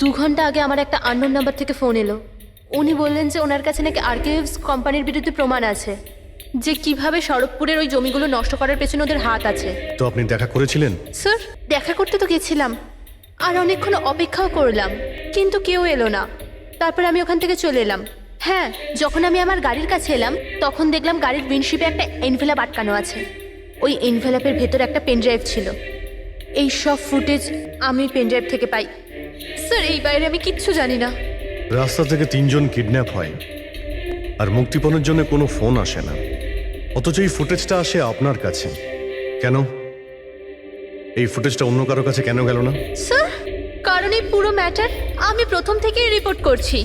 2 ঘন্টা আগে আমার একটা আননোন নাম্বার থেকে ফোন এলো। উনি বললেন যে ওনার কাছে নাকি আরকেএফস কোম্পানির বিরুদ্ধে প্রমাণ আছে, যে কিভাবে সড়কপুরের ওই জমিগুলো নষ্ট করার পেছনে ওদের হাত আছে। তো আপনি দেখা করেছিলেন? স্যার দেখা করতে তো গেছিলাম, আর অনেকক্ষণ অপেক্ষাও করলাম, কিন্তু কেউ এলো না। তারপর আমি ওখান থেকে চলে এলাম। হ্যাঁ, যখন আমি আমার গাড়ির কাছে এলাম তখন দেখলাম গাড়ির উইন্ডশিপে একটা এনভেলাপ আটকানো আছে। ওই এনভেলাপের ভেতর একটা পেনড্রাইভ ছিল। এই সব ফুটেজ আমি পেনড্রাইভ থেকে পাই। স্যার এই বাইরে আমি কিচ্ছু জানি না। রাস্তা থেকে 3 জন কিডন্যাপ হয় আর মুক্তিপণের জন্য কোনো ফোন আসে না, অথচ এই ফুটেজটা আসে আপনার কাছে। কেন এই ফুটেজটা অন্য কারো কাছে কেন গেল না? স্যার কারণ এই পুরো ম্যাটার আমি প্রথম থেকেই রিপোর্ট করছি।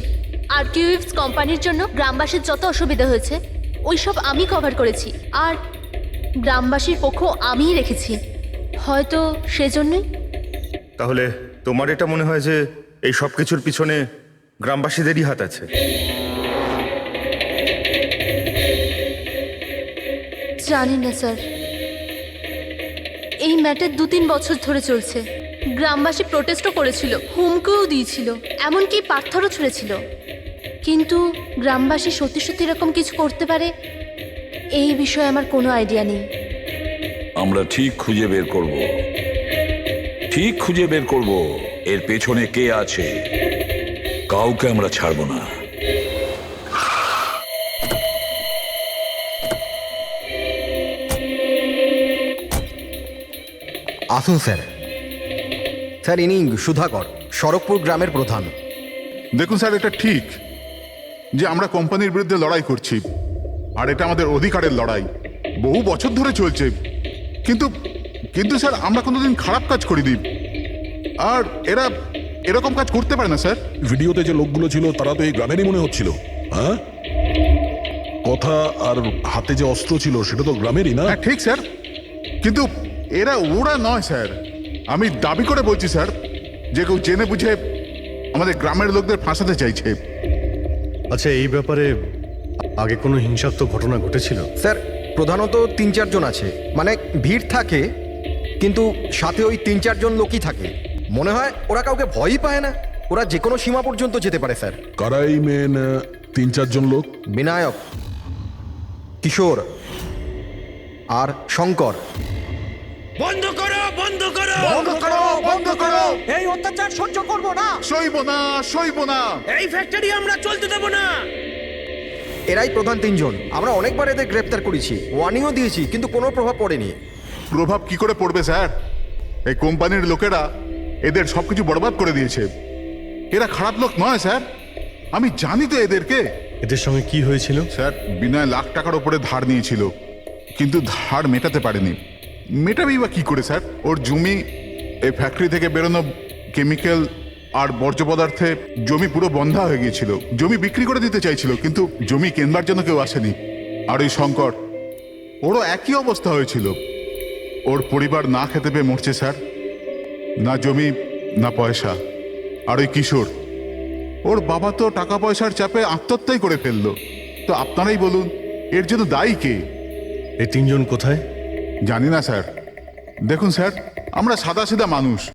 আরকেএফস কোম্পানির জন্য গ্রামবাসীর যত অসুবিধা হয়েছে ওই সব আমি কভার করেছি, আর গ্রামবাসীর পক্ষ আমিই রেখেছি। হয়তো সেজন্যই। তাহলে তোমার এটা মনে হয় যে এই সব কিছুর পিছনে গ্রামবাসীদেরই হাত আছে? জানি না স্যার, এই ম্যাটার 2-3 বছর ধরে চলছে। গ্রামবাসী প্রোটেস্টও করেছিল, হুমকিও দিয়েছিল, এমনকি পাথরও ছুঁড়েছিল। কিন্তু গ্রামবাসী সত্যি সত্যি এরকম কিছু করতে পারে এই বিষয়ে আমার কোনো আইডিয়া নেই। আমরা ঠিক খুঁজে বের করব, ঠিক খুঁজে বের করব এর পেছনে কে আছে। কাউকে আমরা ছাড়বো না। আসুন স্যার। স্যার ইনি সুধাকর, সড়কপুর গ্রামের প্রধান। দেখুন স্যার, এটা ঠিক যে আমরা কোম্পানির বিরুদ্ধে লড়াই করছি, আর এটা আমাদের অধিকারের লড়াই, বহু বছর ধরে চলছে। কিন্তু কিন্তু স্যার আমরা কোনোদিন খারাপ কাজ করিনি, আর এরা এরকম কাজ করতে পারে না স্যার। ভিডিওতে যে লোকগুলো ছিল তারা তো এই গ্রামেরই মনে হচ্ছিল। হ্যাঁ, কথা আর হাতে যে অস্ত্র ছিল সেটা তো গ্রামেরই না? হ্যাঁ ঠিক স্যার, কিন্তু ওরা নয় স্যার। আমি দাবি করে বলছি স্যার যে কেউ জেনে বুঝে আমাদের গ্রামের লোকদের ফাঁসাতে চাইছে। আচ্ছা, এই ব্যাপারে আগে কোনো হিংসাত্মক ঘটনা ঘটেছিল? স্যার প্রধানত 3-4 জন আছে, মানে ভিড় থাকে কিন্তু সাথে ওই 3-4 জন লোকই থাকে। মনে হয় ওরা কাউকে ভয়ই পায় না, ওরা যে কোনো সীমা পর্যন্ত যেতে পারে স্যার। কারাই মেন 3-4 জন লোক? বিনায়ক, কিশোর আর শঙ্কর। বন্ধ করো, বন্ধ করো, বন্ধ করো, বন্ধ করো! এই অত্যাচার সহ্য করব না, সইব না, সইব না! এই ফ্যাক্টরি আমরা চলতে দেব না। এরাই প্রধান 3 জন। আমরা অনেকবার এদের গ্রেপ্তার করেছি, ওয়ার্নিংও দিয়েছি, কিন্তু কোনো প্রভাব পড়েনি। প্রভাব কি করে পড়বে স্যার? এই কোম্পানির লোকেরা এদের সবকিছু বরবাদ করে দিয়েছে। এরা খারাপ লোক নয় স্যার, আমি জানি তো এদেরকে। এদের সঙ্গে কি হয়েছিল? স্যার বিনয় লাখ টাকার উপরে ধার নিয়েছিল, কিন্তু ধার মেটাতে পারেনি। মেটাবেই বা কি করে স্যার? ওর জমি, এই ফ্যাক্টরি থেকে বেরোনো কেমিক্যাল আর বর্জ্য পদার্থে জমি পুরো বন্ধা হয়ে গিয়েছিল। জমি বিক্রি করে দিতে চাইছিল, কিন্তু জমি কেনবার জন্য কেউ আসেনি। আর ওই শঙ্কর, ওরও একই অবস্থা হয়েছিল। ওর পরিবার না খেতে পেয়ে মরছে স্যার, না জমি না পয়সা। আর ওই কিশোর, ওর বাবা তো টাকা পয়সার চাপে আত্মহত্যাই করে ফেললো। তো আপনারাই বলুন এর জন্য দায়ী কে? এই 3 জন কোথায়? জানি না স্যার। দেখুন স্যার, আমরা সাদাসিধা মানুষ,